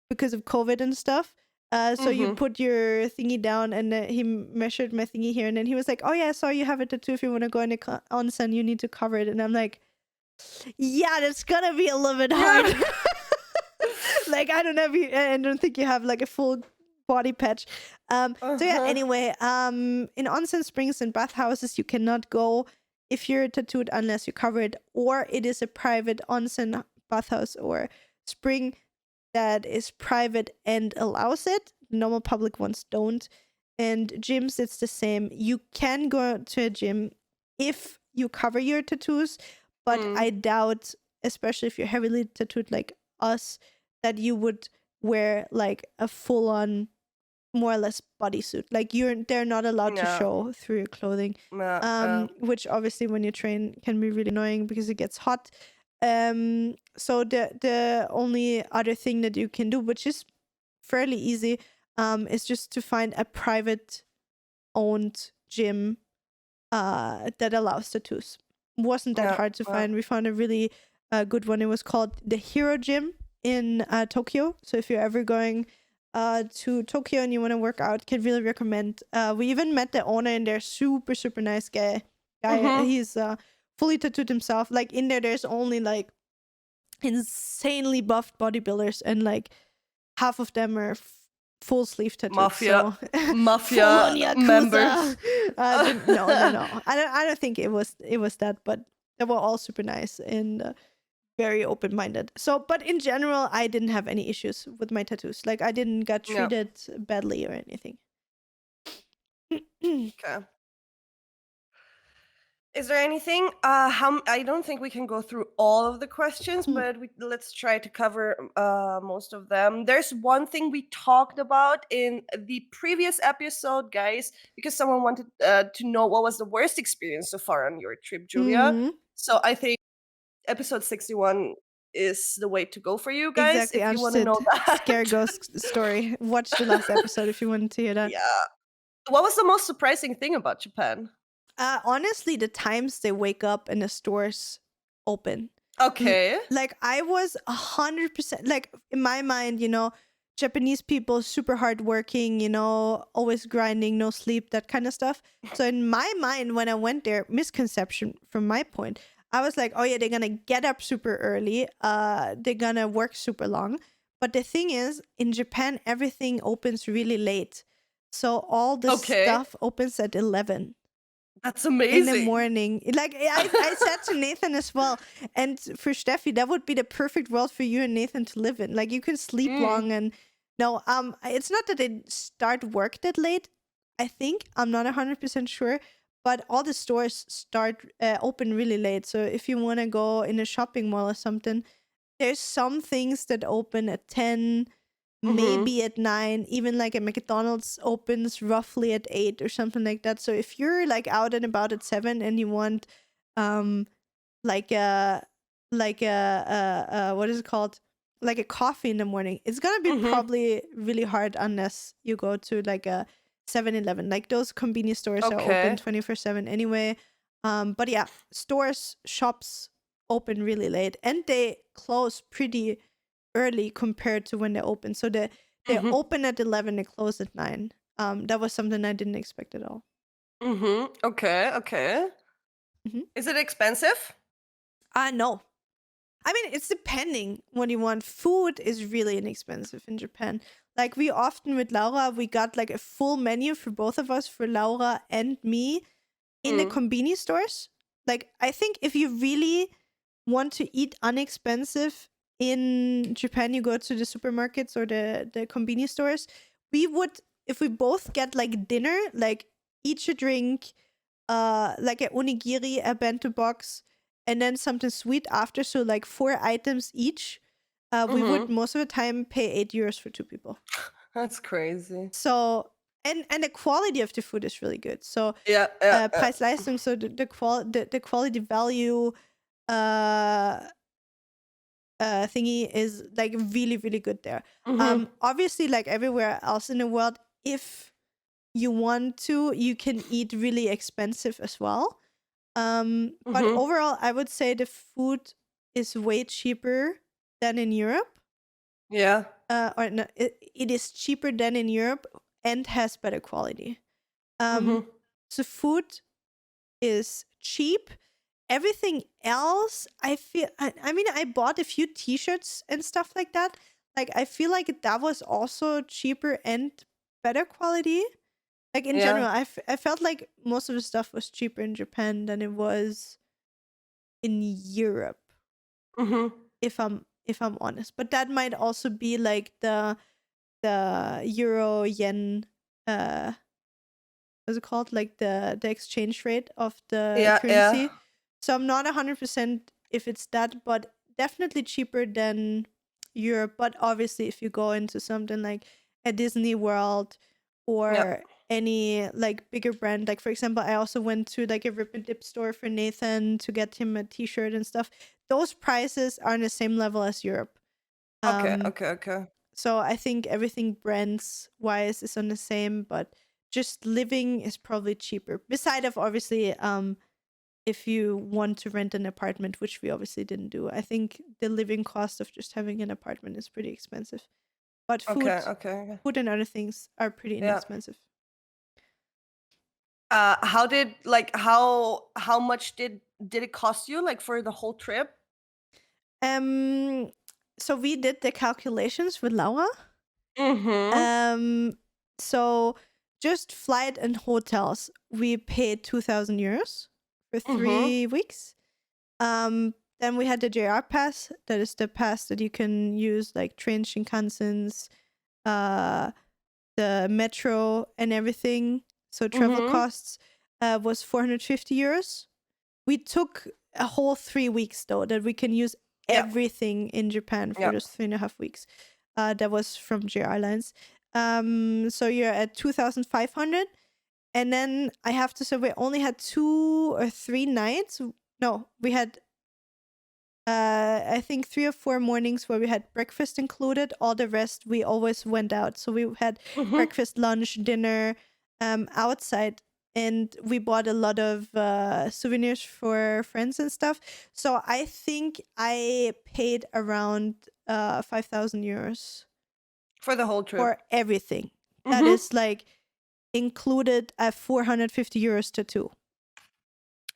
because of COVID and stuff. So you put your thingy down, and he measured my thingy here, and then he was like, "Oh yeah, I saw you have a tattoo. If you want to go in the onsen, you need to cover it." And I'm like, "Yeah, that's gonna be a little bit hard." Like I don't think you have like a full body patch. So yeah. Anyway, in onsen springs and bathhouses, you cannot go if you're tattooed unless you cover it, or it is a private onsen, bathhouse, or spring that is private and allows it. Normal public ones don't. and gyms, it's the same. You can go to a gym if you cover your tattoos, but I doubt, especially if you're heavily tattooed like us, that you would wear like a full-on, more or less bodysuit. Like they're not allowed to Yeah. show through your clothing. Which obviously when you train can be really annoying because it gets hot. So the only other thing that you can do, which is fairly easy, is just to find a private owned gym that allows tattoos. Wasn't that hard to find. We found a really good one. It was called the Hero Gym in Tokyo. So if you're ever going to Tokyo and you want to work out, can really recommend. We even met the owner in there. Super, super nice guy. He's fully tattooed himself. Like in there's only like insanely buffed bodybuilders, and like half of them are full sleeve tattoos. Mafia Yakuza members. No. I don't think it was that, but they were all super nice and very open minded. So, but in general, I didn't have any issues with my tattoos. Like I didn't get treated badly or anything. Okay. Is there anything? I don't think we can go through all of the questions, but let's try to cover most of them. There's one thing we talked about in the previous episode, guys, because someone wanted to know what was the worst experience so far on your trip, Julia. So I think episode 61 is the way to go for you guys. Exactly. If you want to know that. Scare ghost story. Watch the last episode if you want to hear that. Yeah. What was the most surprising thing about Japan? Honestly, the times they wake up and the stores open. Okay. Like I was 100%, like in my mind, Japanese people super hardworking, always grinding, no sleep, that kind of stuff. So in my mind, when I went there, misconception from my point, I was like, oh yeah, they're gonna get up super early. They're gonna work super long. But the thing is, in Japan, everything opens really late. So all the stuff opens at 11. That's amazing. In the morning. Like I said to Nathan as well, and for Stefie, that would be the perfect world for you and Nathan to live in. Like you can sleep long, and no, it's not that they start work that late. I think I'm not 100% sure, but all the stores start open really late. So if you want to go in a shopping mall or something, there's some things that open at 10. Maybe at 9, even like a McDonald's opens roughly at 8 or something like that. So if you're like out and about at 7 and you want like a what is it called, like a coffee in the morning, it's gonna be probably really hard unless you go to like a 7-Eleven. Like those convenience stores are open 24/7 anyway. But yeah, shops open really late, and they close pretty early compared to when they open. So they open at 11, they close at 9. That was something I didn't expect at all. Okay. Is it expensive? No. I mean, it's depending what you want. Food is really inexpensive in Japan. Like we often with Laura, we got like a full menu for both of us, for Laura and me, in the convenience stores. Like I think if you really want to eat inexpensive in Japan, you go to the supermarkets or the convenience stores. We would, if we both get like dinner, like each a drink, like a onigiri, a bento box, and then something sweet after, so like 4 items each, we would most of the time pay 8 euros for 2 people. That's crazy. So and the quality of the food is really good. So Preis-Leistung, so the quality value thingy is like really, really good there. Obviously, like everywhere else in the world, if you want to, you can eat really expensive as well. But overall, I would say the food is way cheaper than in Europe. Yeah. Or no, it is cheaper than in Europe and has better quality. So food is cheap. Everything else, I mean, I bought a few t-shirts and stuff like that. Like, I feel like that was also cheaper and better quality. Like, in general, I felt like most of the stuff was cheaper in Japan than it was in Europe. If I'm honest. But that might also be like the euro yen what's it called? Like the exchange rate of the Yeah, yeah. currency. So I'm not 100% if it's that, but definitely cheaper than Europe. But obviously, if you go into something like a Disney World Yeah. or any like bigger brand, like for example, I also went to like a Rip and Dip store for Nathan to get him a t-shirt and stuff. Those prices are on the same level as Europe. Okay, Um, okay, okay. so I think everything brands wise is on the same, but just living is probably cheaper. Beside of obviously, if you want to rent an apartment, which we obviously didn't do, I think the living cost of just having an apartment is pretty expensive. But Okay, okay. food and other things are pretty Yeah. inexpensive. How did like how much did it cost you like for the whole trip? Um, so we did the calculations with Laura. Mhm. Um, so just flight and hotels, we paid 2,000 euros for Mhm. 3 weeks. Then we had the JR pass. That is the pass that you can use like train, Shinkansens, uh, the metro and everything. So travel Mhm. costs was 450 euros. We took a whole 3 weeks though that we can use Yeah. everything in Japan for Yeah. those 3.5 weeks. That was from JR Lines. So you're at 2,500. And then I have to say we only had 2 or 3 nights. No, we had I think 3 or 4 mornings where we had breakfast included. All the rest we always went out. So we had Mhm. breakfast, lunch, dinner outside. And we bought a lot of souvenirs for friends and stuff. So I think I paid around 5,000 euros For the whole trip. for everything. That Mhm. is like included a 450 euros tattoo.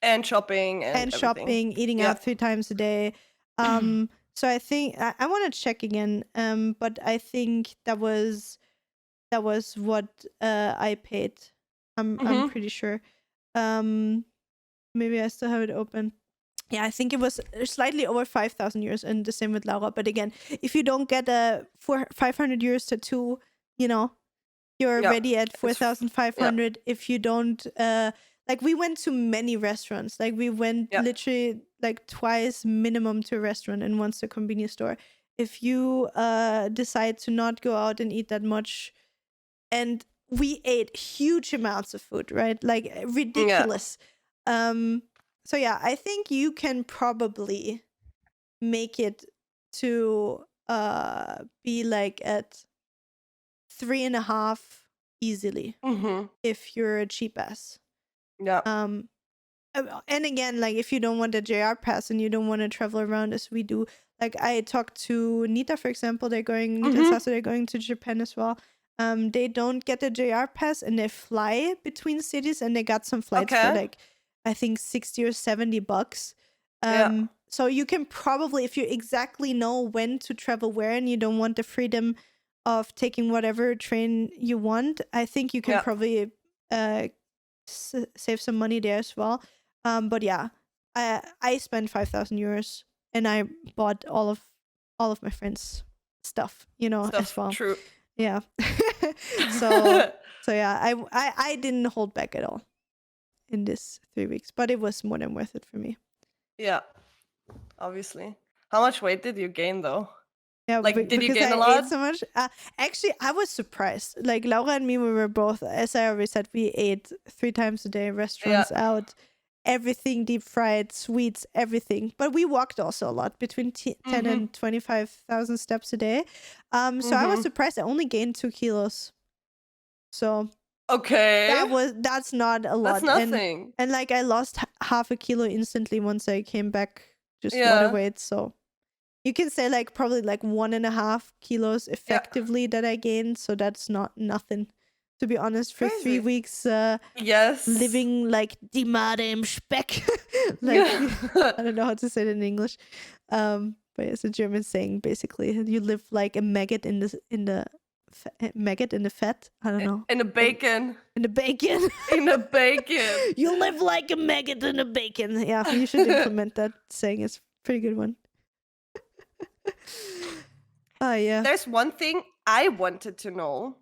And shopping and And everything. shopping, eating Yeah. out 3 times a day. So I think I want to check again. But I think that was what I paid. I'm Mhm. pretty sure. Maybe I still have it open. Yeah, I think it was slightly over 5,000 euros, and the same with Laura. But again, if you don't get a 500 euros tattoo, you know, you're Yeah. already at It's yeah. 4,500. If you don't like, we went to many restaurants. Like we went Yeah. literally like twice minimum to a restaurant and once to a convenience store. If you decide to not go out and eat that much, and we ate huge amounts of food, right? Like Yeah. ridiculous. So yeah, I think you can probably make it to be like at 3.5 easily Mhm. if you're a cheap ass. Yeah. And again, like if you don't want the JR pass and you don't want to travel around as we do, like I talked to Nita, for example, Nita and Mhm. Sasu, they're going to Japan as well. They don't get the JR pass and they fly between cities, and they got some flights for Okay. like I think 60 or 70 bucks. Yeah. So you can probably, if you exactly know when to travel where and you don't want the freedom of taking whatever train you want, I think you can Yeah. probably save some money there as well. But yeah, I spent 5,000 euros and I bought all of my friends' stuff, as Stuff. well. True. Yeah. so yeah, I didn't hold back at all in this 3 weeks, but it was more than worth it for me. Yeah. Obviously. How much weight did you gain though? Yeah, Like, did you because gain I a lot? ate so much. Actually, I was surprised. Like Laura and me, we were both, as I already said, we ate 3 times a day, Yeah. restaurants out, everything deep fried, sweets, everything. But we walked also a lot, between 10 Mhm. and 25,000 steps a day. So I was Mhm. surprised. I only gained 2 kilos. So Okay. that's not a That's lot. nothing. And like I lost half a kilo instantly once I came back, just water Yeah. weight. So you can say like probably like 1.5 kilos Yeah. effectively that I gained. So that's not nothing, to be honest, for three Crazy. weeks Yes. living like die Made im Speck. Like I don't know how to say it in English. But it's a German saying basically. You live like a maggot in the maggot in the fat. I don't know. In the bacon. In the bacon. In the bacon. You live like a maggot in the bacon. Yeah, you should implement that saying. It's a pretty good one. Oh yeah. There's one thing I wanted to know,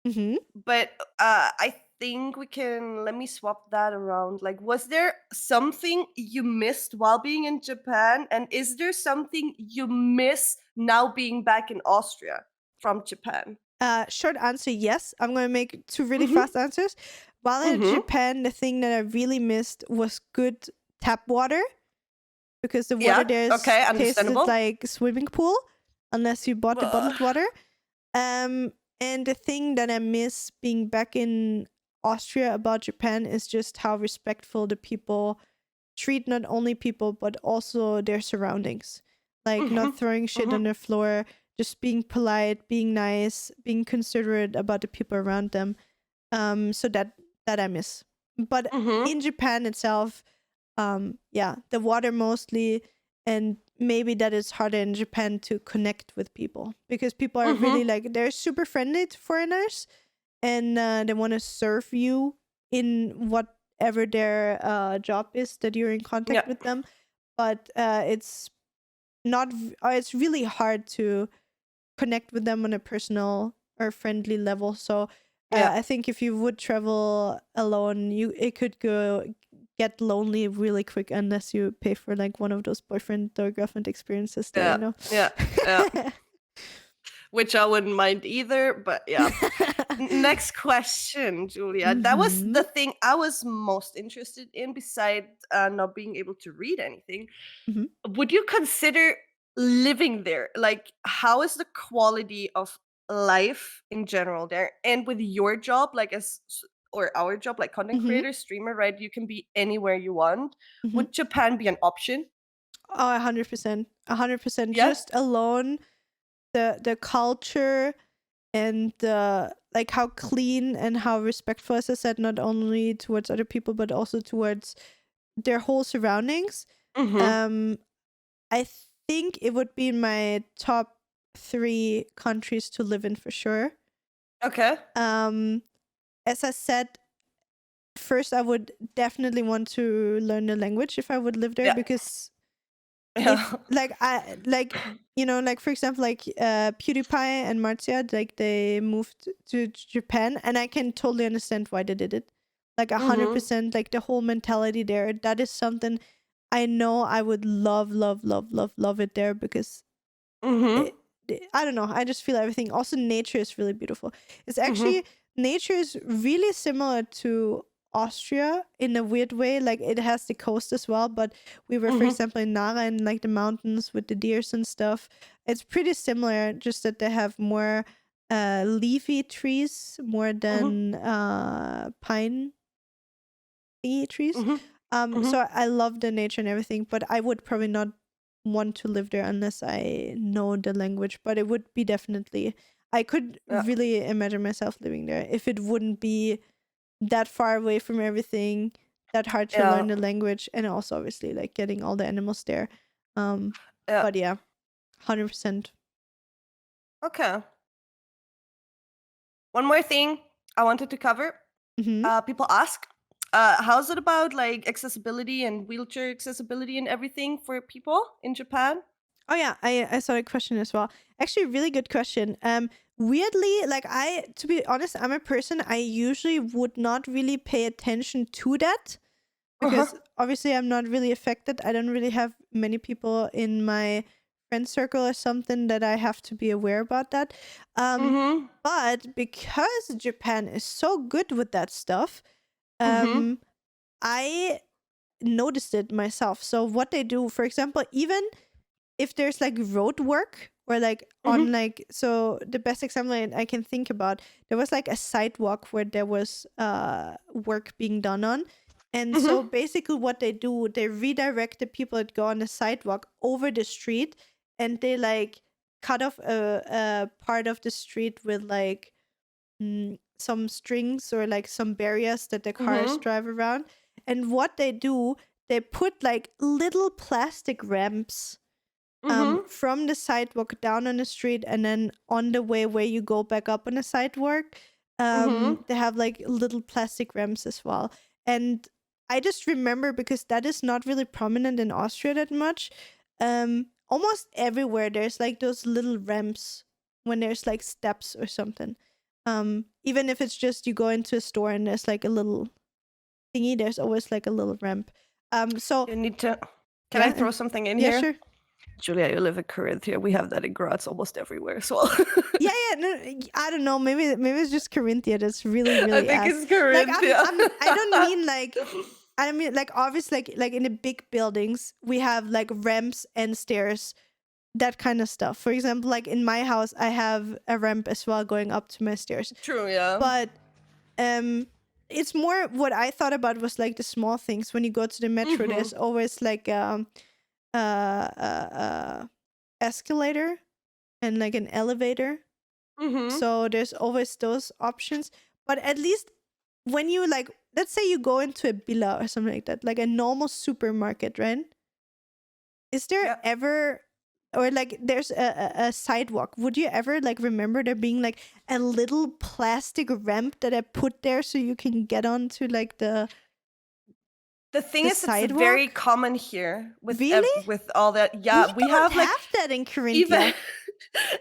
Mm-hmm. but I think let me swap that around. Like, was there something you missed while being in Japan? And is there something you miss now being back in Austria from Japan? Short answer, yes. I'm going to make two really Mm-hmm. fast answers. While in Mm-hmm. Japan, the thing that I really missed was good tap water, because the water Yeah. there Okay. tasted Understandable. like swimming pool unless you bought the Uh, bottled water. And the thing that I miss being back in Austria about Japan is just how respectful the people treat not only people but also their surroundings. Like mm-hmm. not throwing shit Mm-hmm. on the floor, just being polite, being nice, being considerate about the people around them. So that I miss. But Mm-hmm. in Japan itself, yeah, the water mostly, and maybe that it's harder in Japan to connect with people because people are Mm-hmm. really like they're super friendly to foreigners, and they want to serve you in whatever their job is that you're in Yeah. contact with them. But it's not it's really hard to connect with them on a personal or friendly level. So Yeah. I think if you would travel alone, it could get lonely really quick unless you pay for like one of those boyfriend or girlfriend experiences there, Yeah. you know. Yeah. Yeah. Which I wouldn't mind either, but yeah. Next question, Julia. That was Hmm. the thing I was most interested in, besides not being able to read anything. Hmm. Would you consider living there? Like, how is the quality of life in general there? And with your job, like or our job, like content Hmm. creator, streamer, right? You can be anywhere you want. Hmm. Would Japan be an option? Oh, 100%, 100%. Yeah. Just alone, the culture and like how clean and how respectful, as I said, not only towards other people but also towards their whole surroundings. Mm-hmm. Um, I think it would be my top 3 countries to live in for sure. Okay. Um, as I said, first I would definitely want to learn the language if I would live there, Yeah. because if Yeah. like I like like for example like PewDiePie and Marzia, like they moved to Japan, and I can totally understand why they did it. Like Mm-hmm. 100%, like the whole mentality there. That is something I know I would love, love, love, love, love it there, because Mm-hmm. I don't know. I just feel everything. Also, nature is really beautiful. It's Mm-hmm. actually nature is really similar to Austria in a weird way. Like it has the coast as well, but we were, for Mm-hmm. example, in Nara in like the mountains with the deers and stuff. It's pretty similar, just that they have more leafy trees more Mm-hmm. than pine trees. Mm-hmm. Mm-hmm. So I love the nature and everything, but I would probably not want to live there unless I know the language. But it would be definitely, I could Yeah. really imagine myself living there if it wouldn't be that far away from everything, that hard to Yeah. learn the language, and also obviously like getting all the animals there. Um, Yeah. but yeah, 100%. Okay. One more thing I wanted to cover. Mm-hmm. People ask, how's it about like accessibility and wheelchair accessibility and everything for people in Japan? Oh yeah, I saw a question as well. Actually, really good question. Weirdly, like to be honest, I'm a person I usually would not really pay attention to that, Uh-huh. because obviously I'm not really affected. I don't really have many people in my friend circle or something that I have to be aware about that. Mm-hmm. But because Japan is so good with that stuff, Mm-hmm. um, I noticed it myself. So what they do, for example, even if there's like road work or like Mm-hmm. on like, so the best example I can think about, there was like a sidewalk where there was work being done on, and Mm-hmm. so basically what they do, they redirect the people that go on the sidewalk over the street, and they like cut off a part of the street with like some strings or like some barriers that the cars Mm-hmm. drive around. And what they do, they put like little plastic ramps Mm-hmm. from the sidewalk down on the street, and then on the way where you go back up on the sidewalk, Mm-hmm. they have like little plastic ramps as well. And I just remember, because that is not really prominent in Austria that much, almost everywhere there's like those little ramps when there's like steps or something. Even if it's just you go into a store and there's like a little thingy, there's always like a little ramp. So You need to. Can I throw something in yeah, here? sure. Julia, you live in Corinthia. We have that in Graz almost everywhere as well. Yeah, no, I don't know. Maybe it's just Corinthia that's really, really. I think it's like Corinthia. I don't mean like. I mean, like obviously, like in the big buildings, we have like ramps and stairs, that kind of stuff. For example, like in my house, I have a ramp as well going up to my stairs. True, yeah. But it's more what I thought about was like the small things. When you go to the metro, there's always like escalator and like an elevator. So there's always those options. But at least when you like, let's say you go into a Billa or something like that, like a normal supermarket, right? Is there ever, or like there's a sidewalk, would you ever like remember there being like a little plastic ramp that I put there so you can get onto like the thing is, sidewalk? It's very common here with really? with all that. Yeah, we have like that in Corinthia.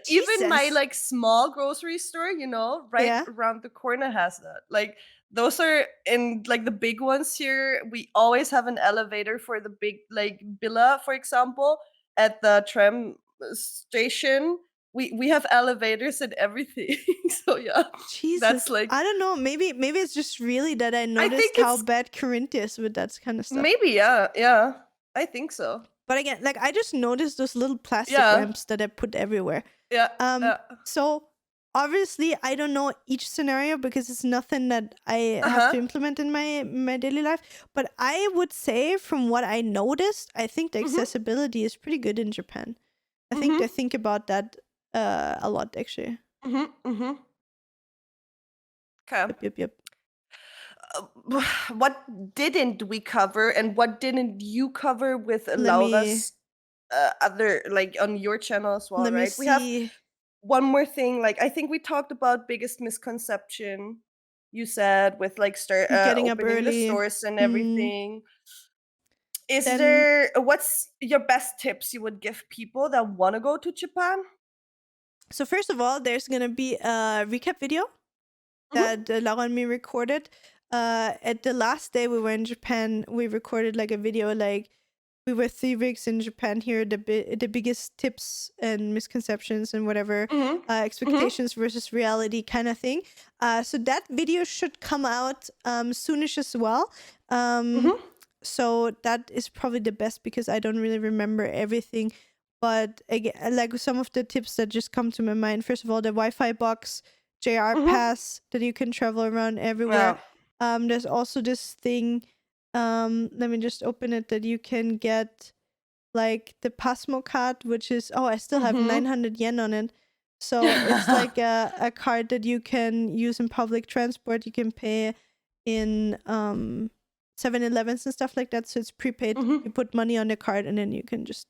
Even my like small grocery store, you know, right around the corner has that. Like those are in like the big ones here. We always have an elevator for the big like Billa, for example, at the tram station. We have elevators and everything. So yeah, Jesus, that's like, I don't know. Maybe it's just really that I noticed how bad Corinthia is with that kind of stuff. Maybe yeah, I think so. But again, like I just noticed those little plastic ramps that I put everywhere. Yeah. So obviously I don't know each scenario because it's nothing that I have to implement in my daily life. But I would say from what I noticed, I think the accessibility is pretty good in Japan. I think they think about that a lot actually. Okay. Yep. What didn't we cover and what didn't you cover with Laura's other, like on your channel as well, right? We have one more thing. Like I think we talked about biggest misconception, you said, with like getting up opening early. the stores and everything. Is there, what's your best tips you would give people that want to go to Japan? So first of all, there's gonna be a recap video that Laura and me recorded. At the last day we were in Japan, we recorded like a video, like we were 3 weeks in Japan here, the biggest tips and misconceptions and whatever, expectations versus reality kind of thing. So that video should come out soonish as well. So that is probably the best because I don't really remember everything. But again, like some of the tips that just come to my mind. First of all, the Wi-Fi box, JR pass that you can travel around everywhere. There's also this thing, let me just open it, that you can get like the Pasmo card, which is, I still have 900 yen on it. So it's like a card that you can use in public transport. You can pay in 7-Elevens and stuff like that. So it's prepaid. You put money on the card and then you can just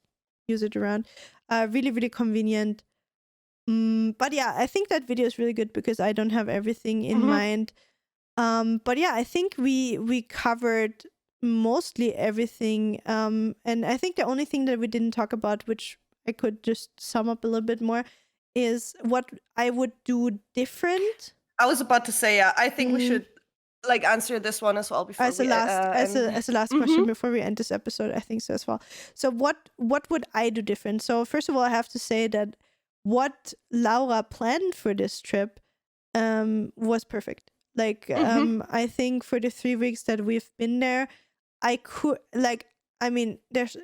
use it around. Really, really convenient. But yeah, I think that video is really good because I don't have everything in mind. But yeah, I think we covered mostly everything. And I think the only thing that we didn't talk about, which I could just sum up a little bit more, is what I would do different. I was about to say, I think we should like answer this one as well before as a last question before we end this episode. I think so as well. So what would I do different? So first of all, I have to say that what Laura planned for this trip was perfect. Like I think for the 3 weeks that we've been there, I could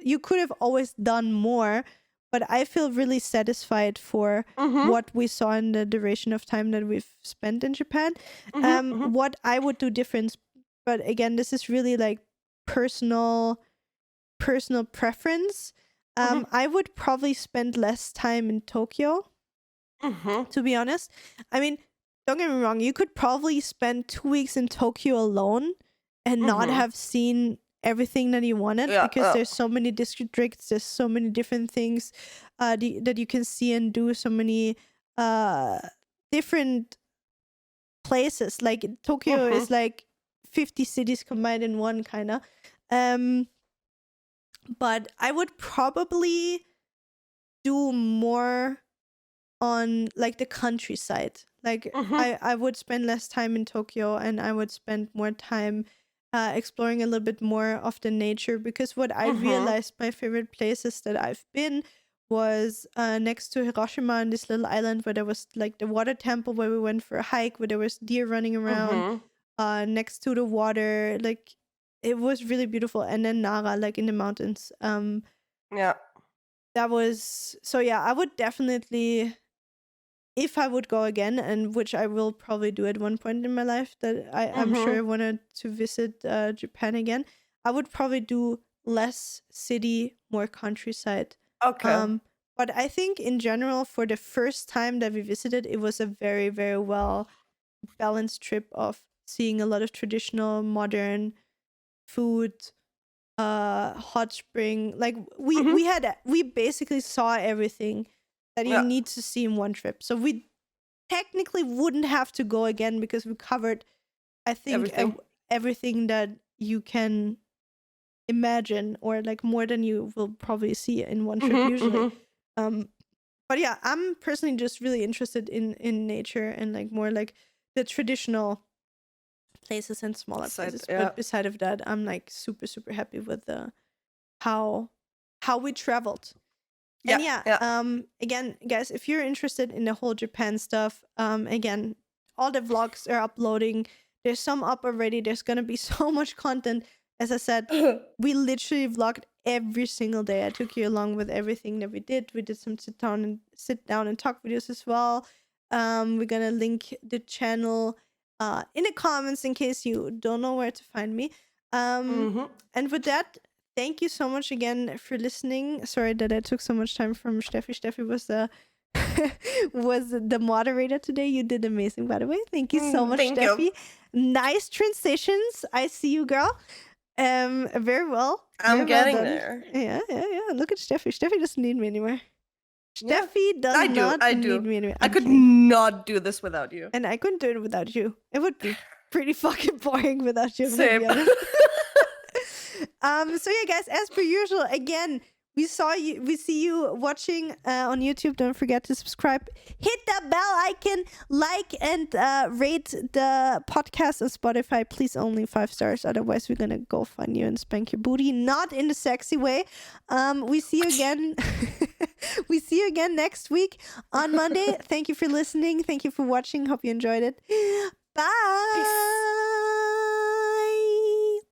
you could have always done more, but I feel really satisfied for what we saw in the duration of time that we've spent in Japan. What I would do different, but again, this is really like personal preference. I would probably spend less time in Tokyo, to be honest. I mean, don't get me wrong, you could probably spend 2 weeks in Tokyo alone and not have seen everything that you wanted, because there's so many districts, there's so many different things that you can see and do, so many different places. Like Tokyo is like 50 cities combined in one, kind of. But I would probably do more on like the countryside. Like I would spend less time in Tokyo, and I would spend more time exploring a little bit more of the nature, because what I realized, my favorite places that I've been was next to Hiroshima, on this little island where there was like the water temple where we went for a hike, where there was deer running around next to the water. Like it was really beautiful. And then Nara, like in the mountains. Yeah. That was so. Yeah, I would definitely, if I would go again, and which I will probably do at one point in my life, that I'm sure I wanted to visit Japan again. I would probably do less city, more countryside. Okay. But I think in general, for the first time that we visited, it was a very, very well balanced trip of seeing a lot of traditional, modern food, hot spring. Like we basically saw everything that you need to see in one trip. So we technically wouldn't have to go again, because we covered, I think, everything that you can imagine, or like more than you will probably see in one trip usually. But yeah, I'm personally just really interested in nature, and like more like the traditional places and smaller places. But beside of that, I'm like super, super happy with how we traveled. And again, guys, if you're interested in the whole Japan stuff, again, all the vlogs are uploading. There's some up already. There's gonna be so much content. As I said, we literally vlogged every single day. I took you along with everything that we did. We did some sit down and talk videos as well. We're gonna link the channel in the comments in case you don't know where to find me. And with that, thank you so much again for listening. Sorry that I took so much time from Stefie. Stefie was the moderator today. You did amazing, by the way. Thank you so much, Stefie. Nice transitions. I see you, girl. Very well. I'm getting there. Yeah. Look at Stefie. Stefie doesn't need me anymore. Stefie does not need me anymore. I could not do this without you. And I couldn't do it without you. It would be pretty fucking boring without you. Same. So yeah, guys, as per usual, again, we see you watching on YouTube. Don't forget to subscribe, hit that bell icon, like, and rate the podcast on Spotify. Please, only 5 stars, otherwise we're gonna go find you and spank your booty, not in the sexy way. We see you again. We see you again next week on Monday. Thank you for listening. Thank you for watching. Hope you enjoyed it. Bye. Peace.